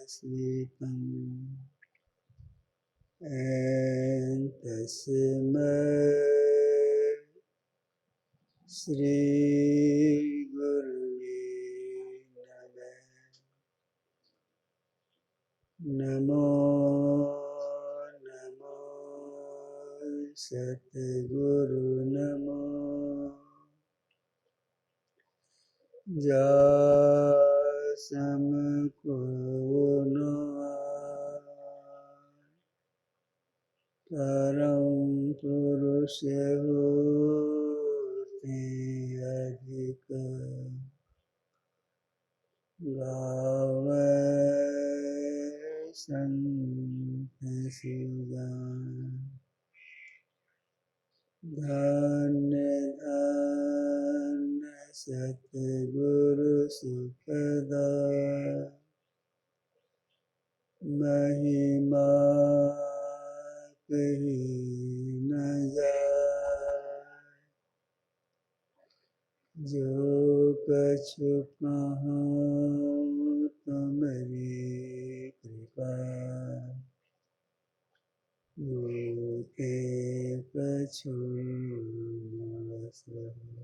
सीतं तस्मै श्री गुरुवे नमः। नमो नमो सद्गुरु नमो समको न परम पुरुष होते अधिक गावै संत सुजान। धन्य धन्य सतगुरु सुखदाय महिमा कही न जाय। जो कछु कहूँ तुमरी कृपा होते कछु न सहे।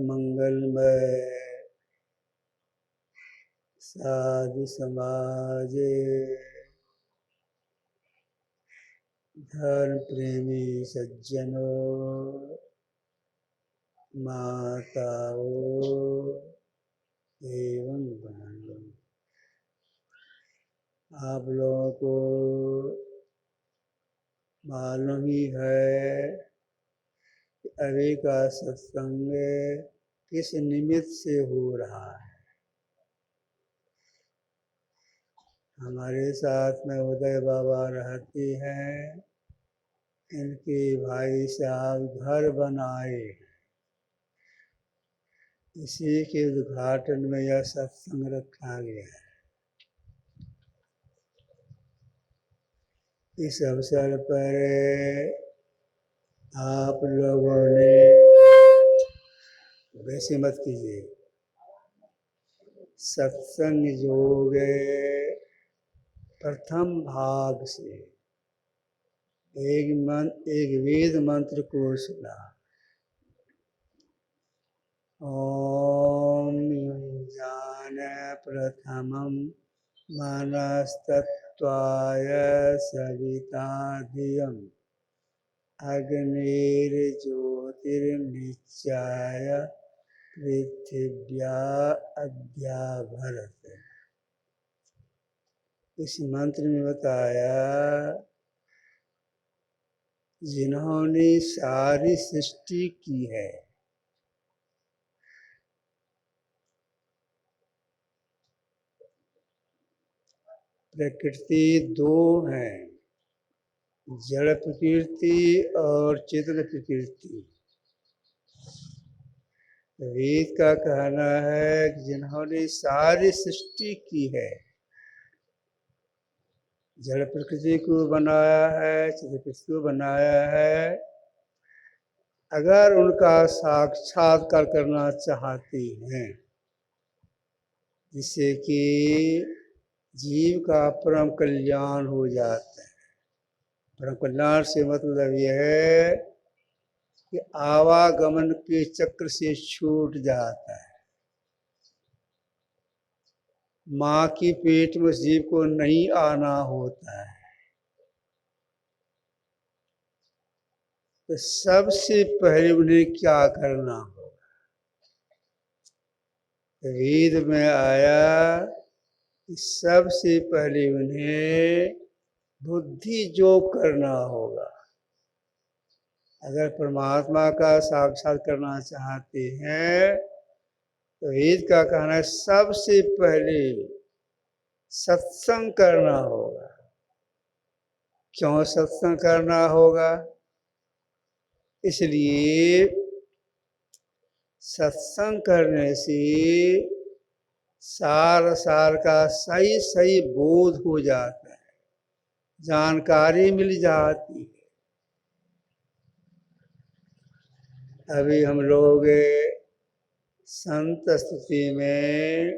मंगलमय साधु समाजे धर्म प्रेमी सज्जनों माताओं एवं बहनों, आप लोगों को मालूम ही है कि अभी का सत्संग किस निमित्त से हो रहा है। हमारे साथ में उदय बाबा रहते हैं, इनके भाई साहब घर बनाए, इसी के उद्घाटन में यह सत्संग रखा गया है। इस अवसर पर आप लोगों ने, वैसे मत कीजिए, सत्संग योग प्रथम भाग से एक वेद मंत्र को सुना। ओम ज्ञान प्रथमं मनस्तत्वाय सविता धियम् अग्निर्ज्योतिर्नित्याय पृथिव्या अद्याभरत। इस मंत्र में बताया जिन्होंने सारी सृष्टि की है, प्रकृति दो हैं, जड़ प्रकृति और चेतन प्रकृति। वेद का कहना है कि जिन्होंने सारी सृष्टि की है, जड़ प्रकृति को बनाया है, चेतन प्रकृति को बनाया है, अगर उनका साक्षात्कार करना चाहते हैं, जिससे कि जीव का परम कल्याण हो जाता है। परम कल्याण से मतलब यह है कि आवागमन के चक्र से छूट जाता है। माँ की पेट में जीव को नहीं आना होता है। तो सबसे पहले उन्हें क्या करना होगा? वेद में आया कि सबसे पहले उन्हें बुद्धि योग करना होगा। अगर परमात्मा का साक्षात करना चाहते हैं तो वेद का कहना है सबसे पहले सत्संग करना होगा। क्यों सत्संग करना होगा? इसलिए सत्संग करने से सार का सही सही बोध हो जाता है, जानकारी मिल जाती है। अभी हम लोग संत स्तुति में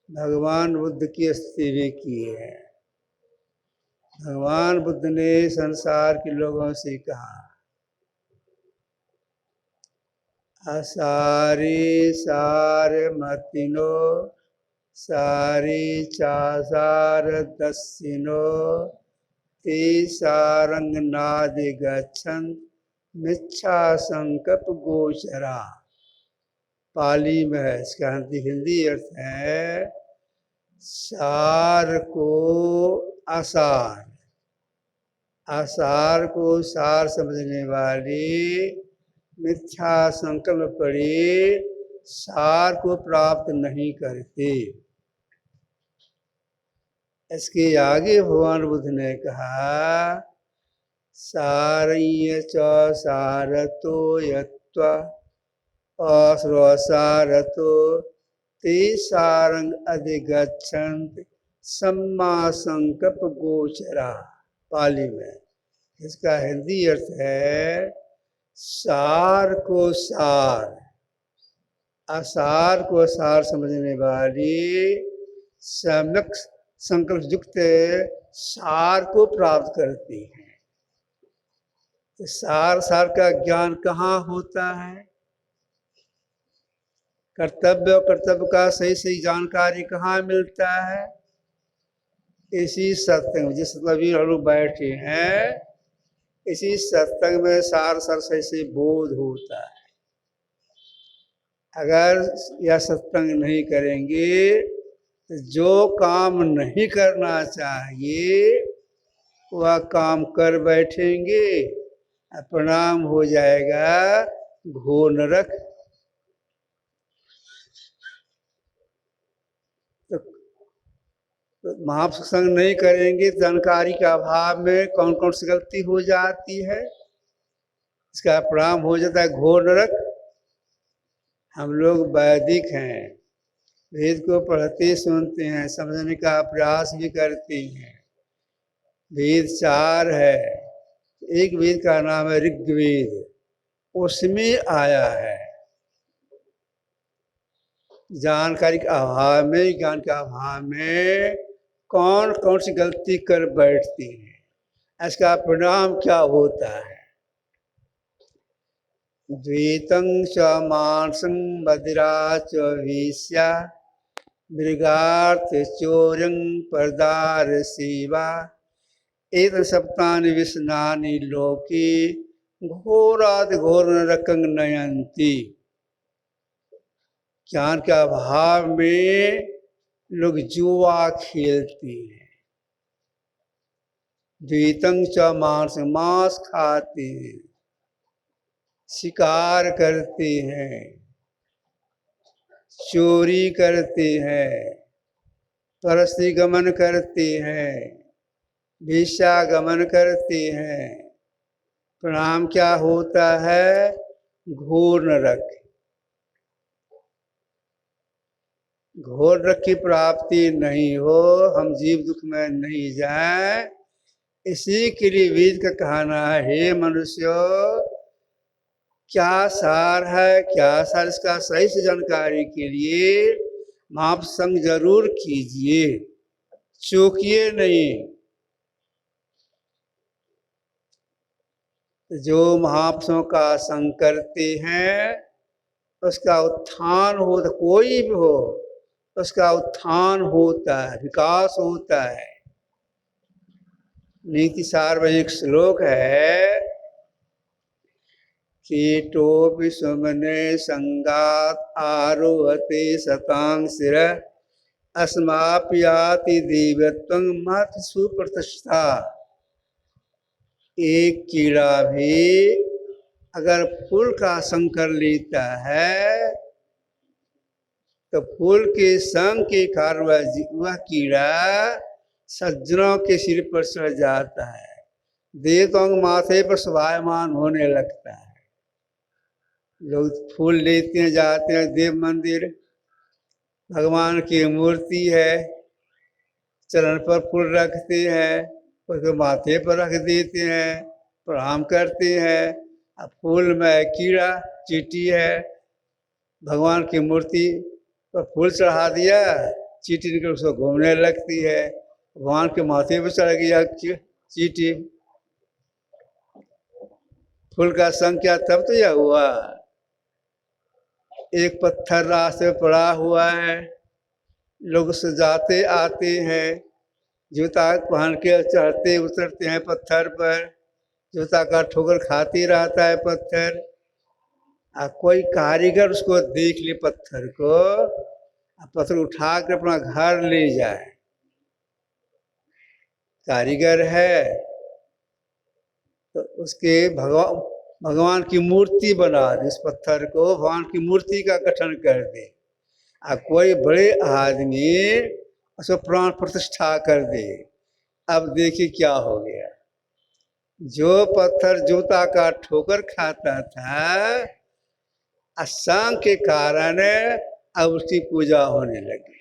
भगवान बुद्ध की स्तुति भी की है। भगवान बुद्ध ने संसार के लोगों से कहा, असारी सार मतिनो सारी चासार दस्सिनो ते सारंग नादि गच्छन मिच्छा संकल्प गोचरा। पाली में है, इसका हिंदी अर्थ है सार को आसार, आसार को सार समझने वाली मिथ्या संकल्प पड़ी सार को प्राप्त नहीं करते। इसके आगे भगवान बुद्ध ने कहा, सारय्य च सारतो यत्व अश्रसारतो ते सारंग अधिगच्छन्ति सम्मा संकल्प गोचरा। पाली में इसका हिंदी अर्थ है सार को सार, आसार को सार समझने वाली सम्यक संकल्प युक्त सार को प्राप्त करती है। तो सार सार का ज्ञान कहाँ होता है? कर्तव्य और कर्तव्य का सही सही जानकारी कहाँ मिलता है? इसी सत्संग, जिस सत्संग हम लोग बैठे हैं, इसी सत्संग में सार सार सही सही बोध होता है। अगर यह सत्संग नहीं करेंगे तो जो काम नहीं करना चाहिए वह काम कर बैठेंगे, परिणाम हो जाएगा घोर नरक। तो महासत्संग नहीं करेंगे, जानकारी के अभाव में कौन कौन सी गलती हो जाती है, इसका परिणाम हो जाता है घोर नरक। हम लोग वैदिक हैं, वेद को पढ़ते सुनते हैं, समझने का प्रयास भी करते हैं। वेद 4 है, एक वेद का नाम है ऋग्वेद, उसमें आया है। जानकारी के अभाव में, ज्ञान के अभाव में कौन कौन सी गलती कर बैठती हैं, इसका परिणाम क्या होता है? द्वैतं च मांसं मदिरा च वेश्या मृगार्थ चोरं परदार सेवा एतत् सप्तानि विष्णानि लोके घोराद घोर नरकं नयन्ति। ज्ञान के अभाव में लोग जुआ खेलते हैं, द्वैतं च मांस, मांस खाते हैं, शिकार करते हैं, चोरी करते हैं, परस्त्री गमन करते हैं, भिक्षागमन करते हैं। परिणाम क्या होता है? घोर नरक। घोर नरक की प्राप्ति नहीं हो, हम जीव दुख में नहीं जाएं, इसी के लिए वेद का कहना है, हे मनुष्य क्या सार है, क्या सार, इसका सही से जानकारी के लिए महासत्संग जरूर कीजिए, चूकिए नहीं। जो महापुरुषों का संग करते हैं उसका उत्थान हो, कोई भी हो उसका उत्थान होता है, विकास होता है। नीति सार में एक श्लोक है, कीटोपि सुमने संगात आरोहते शतांग शिरः अस्माप्याति देवत्वं महत् सुप्रतिष्ठा। एक कीड़ा भी अगर फूल का संग कर लेता है तो फूल के संग के कारण वह कीड़ा सज्जनों के सिर पर चढ़ जाता है, देवताओं के माथे पर शोभायमान होने लगता है। लोग फूल लेते हैं, जाते हैं देव मंदिर, भगवान की मूर्ति है, चरण पर फूल रखते हैं, उसको माथे पर रख देते हैं, प्रणाम करते हैं, अब फूल में कीड़ा चींटी है, भगवान की मूर्ति पर फूल चढ़ा दिया, चींटी निकल उसको घूमने लगती है, भगवान के माथे पर चढ़ गया चींटी, फूल का संख्या तब तो यह हुआ। एक पत्थर रास्ते में पड़ा हुआ है, लोग उससे जाते आते हैं, जूता पहन के चढ़ते उतरते हैं पत्थर पर, जूता का ठोकर खाती रहता है पत्थर। कोई कारीगर उसको देख ले पत्थर को, पत्थर उठा कर अपना घर ले जाए, कारीगर है तो उसके भगवान की मूर्ति बना दे, इस पत्थर को भगवान की मूर्ति का गठन कर दे, कोई बड़े आदमी उसको प्राण प्रतिष्ठा कर दे। अब देखिए क्या हो गया, जो पत्थर जूता का ठोकर खाता था, असंग के कारण अब उसकी पूजा होने लगी।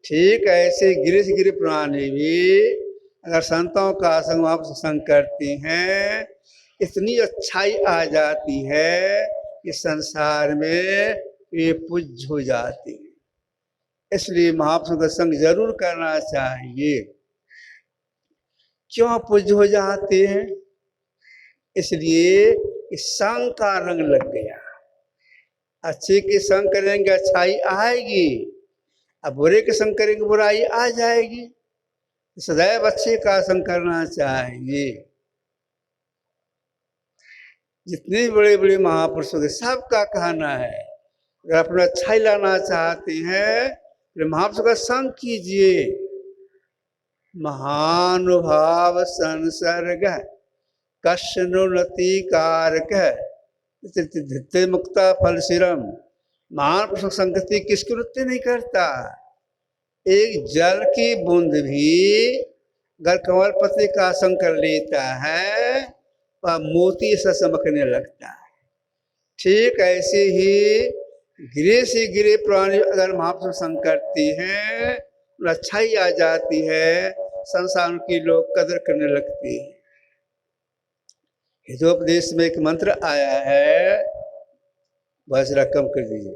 ठीक ऐसे गिरिश गिरि प्राणी भी अगर संतों का संग आप संग करती हैं, इतनी अच्छाई आ जाती है कि संसार में ये पूज्य हो जाती है। इसलिए महापुरुषों का संग जरूर करना चाहिए। क्यों पूज्य हो जाते हैं? इसलिए कि संग का रंग लग गया। अच्छे के संग करेंगे अच्छाई आएगी, अब बुरे के संग करेंगे बुराई आ जाएगी। सदैव अच्छे का संग करना चाहिए। जितने बड़े बड़े महापुरुषों के सबका कहना है, अगर अपना अच्छाई लाना चाहते हैं तो महापुरुषों का संग कीजिए। महानुभाव संसर्ग कष्णोन्नति कारक मुक्ता फल शिरम। महापुरुषों संगति किसकी उन्नति नहीं करता? एक जल की बूंद भी अगर कमल पति का संग कर लेता है वह मोती से चमकने लगता है। ठीक ऐसे ही गिरे से गिरे प्राणी अगर महापुरुष संग करती हैं, अच्छाई आ जाती है, संसार की लोग कदर करने लगते हैं। हितोपदेश में एक मंत्र आया है, बस रकम कर दीजिए।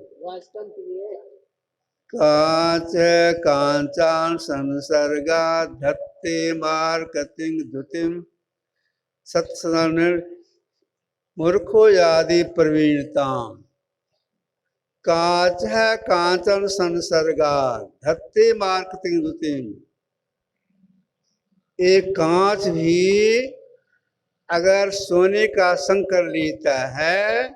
कांच कांचान संसर्गा धत्ते मार्कतिंग धुतिम सत्संग मूर्खो यादि प्रवीणताम। कांच है कांचन संसर्गा धत्ते मार्कतिंग धुतिम। एक कांच भी अगर सोने का संग कर लेता है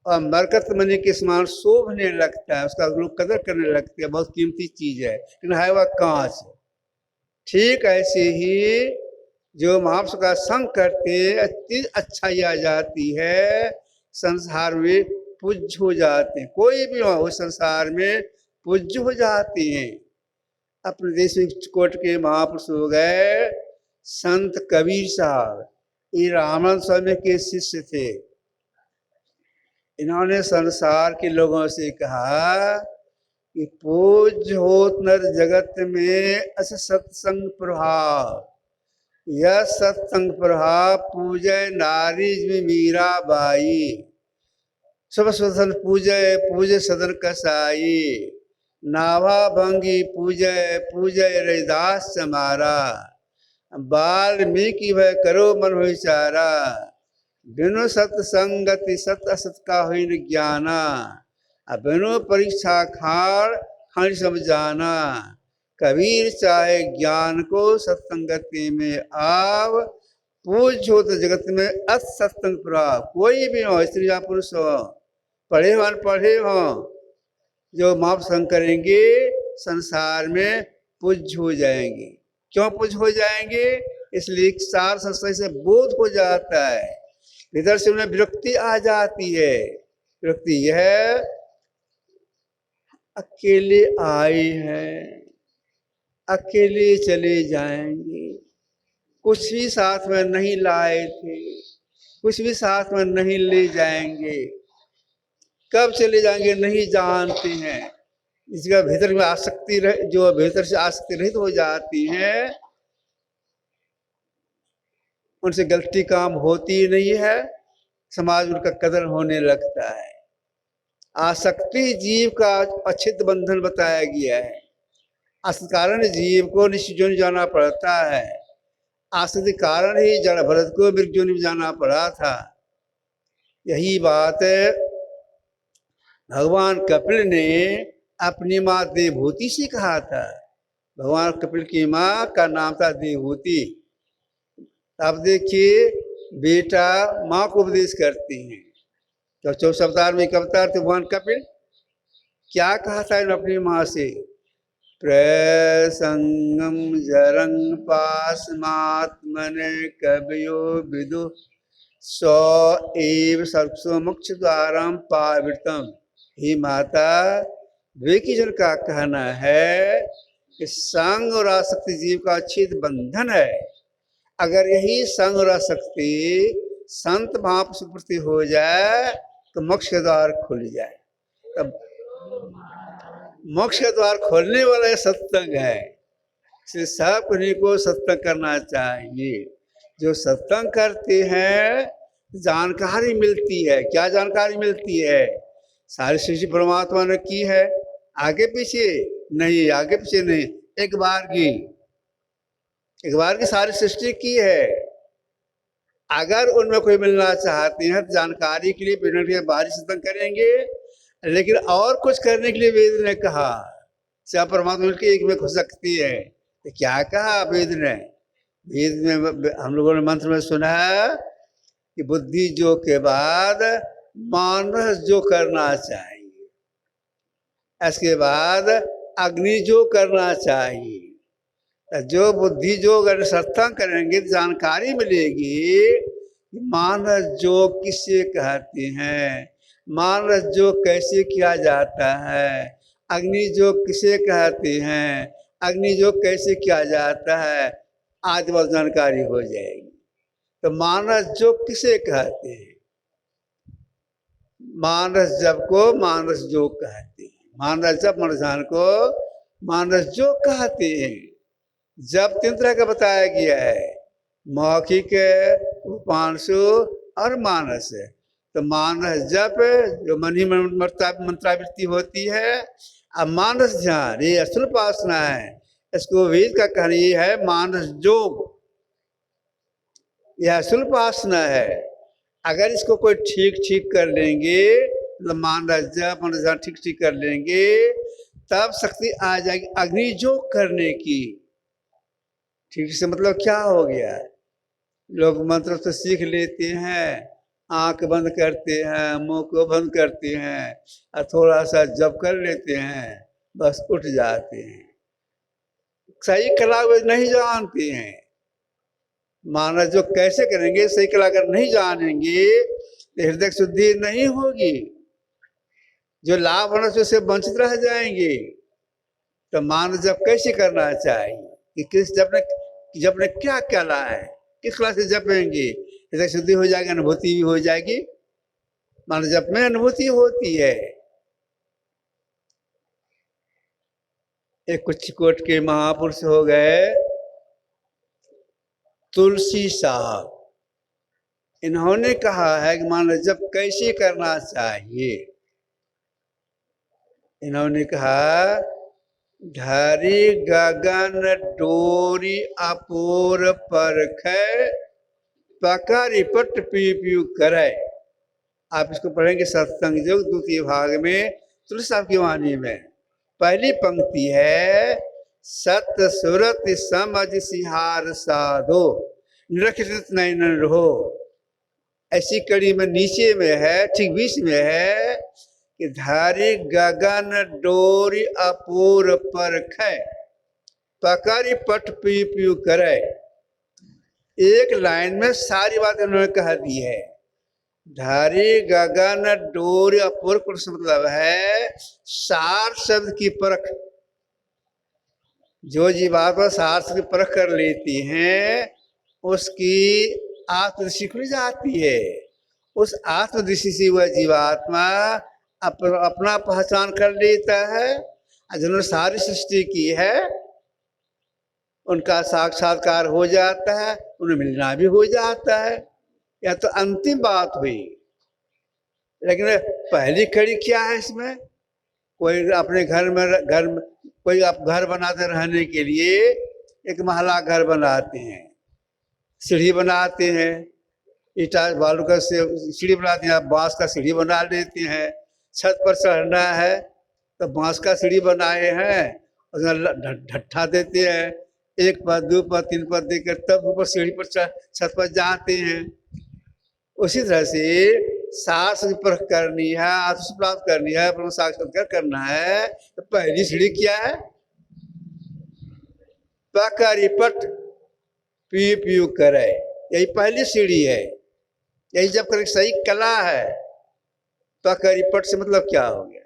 और मरकत मनी के समान शोभने लगता है, उसका लोग कदर करने लगते हैं, बहुत कीमती चीज है, लेकिन है वह कांच। ठीक ऐसे ही जो महापुरुष का संग करते इतनी अच्छाई आ जाती है, संसार में पूज्य हो जाते हैं। कोई भी हो संसार में पूज्य हो जाते हैं। अपने देश में कोट के महापुरुष हो गए संत कबीर साहब, ये रामानंद स्वामी के शिष्य थे। इन्होंने संसार के लोगों से कहा कि पूज्य होत नर जगत में अस सत्संग प्रभाव, यह सत्संग प्रभाव पूजय नारी मीरा बाई। सब सदन पूजय पूजय सदन कसाई, नाभा भंगी पूजय पूजय रैदास समारा। वाल्मीकि भय करो मन विचारा, बिनु सत्संगति सत असत का हुई ज्ञाना। बिनु परीक्षा खाड़ खंड समझाना, कबीर चाहे ज्ञान को सत्संगति में आव। पूज्य हो तो जगत में अत सत्संग प्राप्त। कोई भी हो, स्त्री या पुरुष हो, पढ़े हो अनपढ़े हो, जो माप संग करेंगे संसार में पूज्य हो जाएंगे। क्यों पूज्य हो जाएंगे? इसलिए सार संस्था से बोध हो जाता है, इधर से उन्हें विरक्ति आ जाती है। विरक्ति यह अकेले आए हैं, अकेले चले जाएंगे, कुछ भी साथ में नहीं लाए थे, कुछ भी साथ में नहीं ले जाएंगे, कब चले जाएंगे नहीं जानते हैं। इसका भीतर में आसक्ति जो भीतर से आसक्ति रहित हो जाती हैं, उनसे गलती काम होती नहीं है। समाज में उनका कदर होने लगता है। आसक्ति जीव का अछित बंधन बताया गया है। आसक्ति कारण जीव को निश्चित योनि जाना पड़ता है। आसक्ति कारण ही जड़ भरत को मृग योनि में जाना पड़ा था। यही बात भगवान कपिल ने अपनी माँ देवहूति से कहा था। भगवान कपिल की माँ का नाम था देवहूति। अब देखिए, बेटा माँ को उपदेश करते हैं। तो 14 अवतार में एक अवतार थे भगवान कपिल। क्या कहा था इन्होंने अपनी माँ से? प्रसंगम जरंग पासमात्मन कवयो विदु सौ एव सर्वसो मोक्ष द्वारम पावृतम। ही माता, विवेकीजन का कहना है कि संग और आसक्ति जीव का अछित बंधन है। अगर यही संग और आसक्ति संत महापुरुष प्रति हो जाए तो मोक्ष के द्वार खुल जाए। तब मोक्ष का द्वार खोलने वाला सत्संग है। इसलिए सब उन्हीं को सत्संग करना चाहिए। जो सत्संग करते हैं जानकारी मिलती है। क्या जानकारी मिलती है? सारी सृष्टि परमात्मा ने की है, आगे पीछे नहीं, आगे पीछे नहीं, एक बार की सारी सृष्टि की है। अगर उनमें कोई मिलना चाहते हैं तो जानकारी के लिए मिनट के बाहरी सत्संग करेंगे, लेकिन और कुछ करने के लिए वेद ने कहा सब परमात्मा मिलकर एक में हो सकती है। तो क्या कहा वेद ने? वेद में हम लोगों ने मंत्र में सुना कि बुद्धि जो के बाद मानस जो करना चाहिए, इसके बाद अग्नि जो करना चाहिए। जो बुद्धि जो अगर सत्संग करेंगे तो जानकारी मिलेगी मानस जो किसे कहते हैं, मानस जो कैसे किया जाता है, अग्नि जो किसे कहते हैं, अग्नि जो कैसे किया जाता है, आदि बात जानकारी हो जाएगी। तो मानस जो किसे कहते हैं? मानस जप को मानस जो कहते हैं। मानस जप मनसान को मानस जो कहते हैं। जप 3 तरह का बताया गया है, मौखिक, उपांशु और मानस। तो मानस जप जो मन ही मंत्रावृत्ति होती है। अब मानस ध्यान ये असल उपासना है। इसको वेद का कहना ये है मानस जोग, यह असल उपासना है। अगर इसको कोई ठीक कर लेंगे, मतलब मानस जप मानस ध्यान ठीक कर लेंगे, तब शक्ति आ जाएगी अग्नि जोग करने की। ठीक से मतलब क्या हो गया? लोग मंत्र तो सीख लेते हैं, आंख बंद करते हैं, मुंह को बंद करते हैं और थोड़ा सा जप कर लेते हैं, बस उठ जाते हैं। सही कला वे नहीं जानते हैं। मानस जो कैसे करेंगे सही कला अगर नहीं जानेंगे तो हृदय शुद्धि नहीं होगी। जो लाभ होने से उससे वंचित रह जाएंगे। तो मानस जप कैसे करना चाहिए कि किस जप ने क्या कला है, किस कला से जपेंगे, हृदय शुद्धि हो जाएगी, अनुभूति भी हो जाएगी। मानस जप में अनुभूति होती है। एक कुछ कोट के महापुरुष हो गए तुलसी साहब। इन्होंने कहा है कि मानस जप कैसे करना चाहिए। इन्होंने कहा धरी गगन डोरी अपूर परख पकड़ पट पीपू करे। आप इसको पढ़ेंगे सत्संग योग 2 भाग में तुलसी साहब की वाणी में। पहली पंक्ति है सत सुरत समझ सिहार साधो निरखित नैन रहो। ऐसी कड़ी में नीचे में है, ठीक बीच में है कि धारी गगन डोरी अपूर परख पकड़ पट पीपू करे। एक लाइन में सारी बात उन्होंने कह दी है। धारी गगन डोरी अपूर मतलब है सार शब्द की परख। जो जीवात्मा सार शब्द की परख कर लेती हैं उसकी आत्मदृष्टि खुल जाती है। उस आत्मदृष्टि से वह जीवात्मा अपना पहचान कर लेता है। जिन्होंने सारी सृष्टि की है उनका साक्षात्कार हो जाता है, उन्हें मिलना भी हो जाता है। यह तो अंतिम बात हुई। लेकिन पहली कड़ी क्या है इसमें? कोई अपने घर में कोई आप घर बनाते रहने के लिए एक महला घर बनाते हैं, सीढ़ी बनाते हैं, ईटा बालू का से सीढ़ी बनाते हैं, बांस का सीढ़ी बना लेते हैं। छत पर चढ़ना है तो बांस का सीढ़ी बनाए हैं, उसमें ढट्ठा देते हैं, 1 पद 2 पद 3 पद देकर तब ऊपर सीढ़ी पर छत पर जाते हैं। उसी तरह से शास्त्र परख करनी है, आत्म प्राप्त करनी है, ब्रह्म साक्षात्कार करना है, तो पहली सीढ़ी क्या है? पकरिपट पी पीयू करे, यही पहली सीढ़ी है। यही जब कर सही कला है। पकरिपट से मतलब क्या हो गया?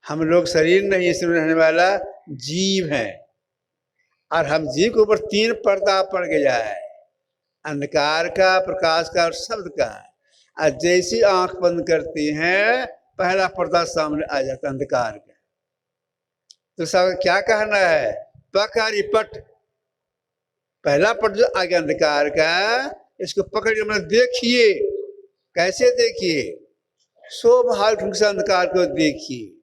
हम लोग शरीर नहीं, इसमें रहने वाला जीव है, और हम जीव के ऊपर 3 पर्दा पड़ गया है, अंधकार का, प्रकाश का और शब्द का। और जैसी आंख बंद करती हैं पहला पर्दा सामने आ जाता है अंधकार का। तो सब क्या कहना है? पकरिपट, पहला पट जो आ गया अंधकार का, इसको पकड़ मतलब देखिए। कैसे देखिए? स्वाभाविक ढंग से अंधकार को देखिए।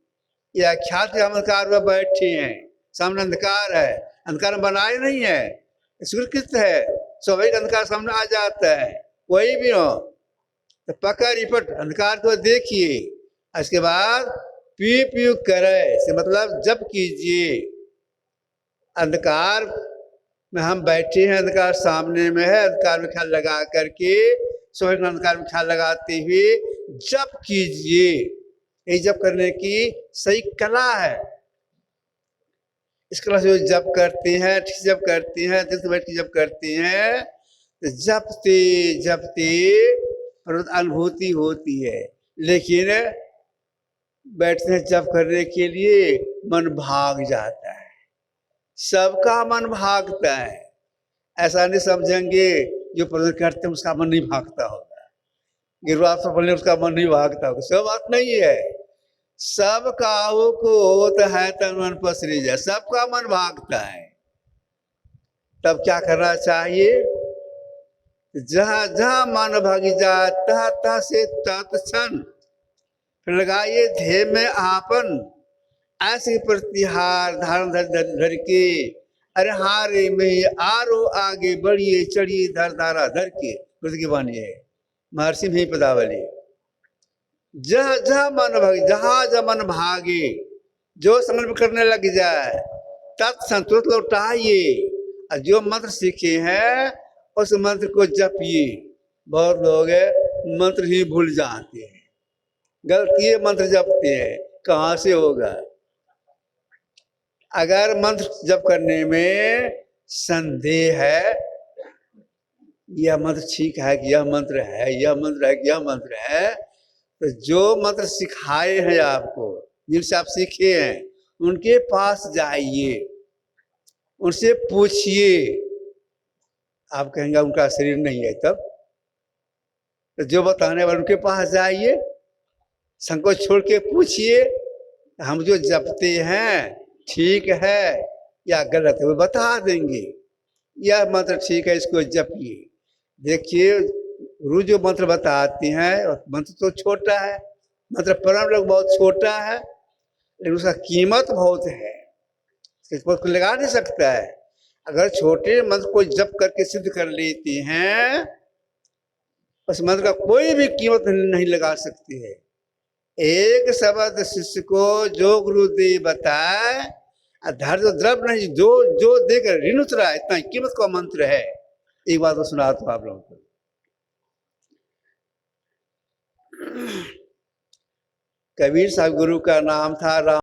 या ख्यात अंधकार में बैठे हैं, सामने अंधकार है, अंधकार में बनाए नहीं है, स्वीकृत है, स्वाभाविक अंधकार सामने आ जाता है, कोई भी हो। तो पकरिपट अंधकार को देखिए, इसके बाद पी पी करे से मतलब जप कीजिए। अंधकार में हम बैठे हैं, अंधकार सामने में है, अंधकार में ख्याल लगा करके स्वाभाविक अंधकार में ख्याल लगाते हुए जप कीजिए। यही जप करने की सही कला है। इस कला से जप करते हैं, ठीक जप करते हैं, दिल से बैठ के जप करते हैं, तो जपते जपते अनुभूति होती है। लेकिन बैठते हैं जप करने के लिए मन भाग जाता है, सबका मन भागता है। ऐसा नहीं समझेंगे जो प्रदर्शन करते हैं उसका मन नहीं भागता होगा, गिरवार पर बोलने उसका मन नहीं भागता होगा, सब बात नहीं है। सब काऊ को होता है तन मन पसरी जाए, सबका मन भागता है। तब क्या करना चाहिए? जहां जहां मन भागी जाए तह तह से तत्क्षण फिर लगाइए ध्येय में आपन, ऐसे प्रतिहार धारण धर के, अरे हारे में आरो आगे बढ़िए चढ़िए धर धारा धर के, की वाणी है महर्षि में पदावली। जहाँ जहाँ मन भागे, जहाँ जहाँ मन भागे, जो संकल्प करने लग जाए तत्संतुलित लौटाइए, और जो मंत्र सीखे हैं उस मंत्र को जपिए। बहुत लोग मंत्र ही भूल जाते हैं, गलती मंत्र जपते हैं, कहाँ से होगा? अगर मंत्र जप करने में संदेह है, यह मंत्र ठीक है कि यह मंत्र है, यह मंत्र है कि यह मंत्र है, तो जो मंत्र सिखाए हैं आपको, जिनसे आप सीखे हैं, उनके पास जाइए, उनसे पूछिए। आप कहेंगे उनका शरीर नहीं है, तब तो जो बताने वाले उनके पास जाइए, संकोच छोड़ के पूछिए, हम जो जपते हैं ठीक है या गलत है, वो बता देंगे। यह मंत्र ठीक है, इसको जपिए। देखिए गुरु जो मंत्र बताती हैं, मंत्र तो छोटा है, मंत्र परम लोग बहुत छोटा है, लेकिन उसका कीमत बहुत है, इसको लगा नहीं सकता है। अगर छोटे मंत्र को जप करके सिद्ध कर लेती हैं, उस मंत्र का कोई भी कीमत नहीं लगा सकती है। एक शब्द शिष्य को जो गुरुदेव बताए, धैर्य द्रव नहीं, जो जो देकर ऋण उतरा, इतना कीमत का मंत्र है। एक बात तो सुना तो आप लोगों को, कबीर साहब गुरु का नाम था राम।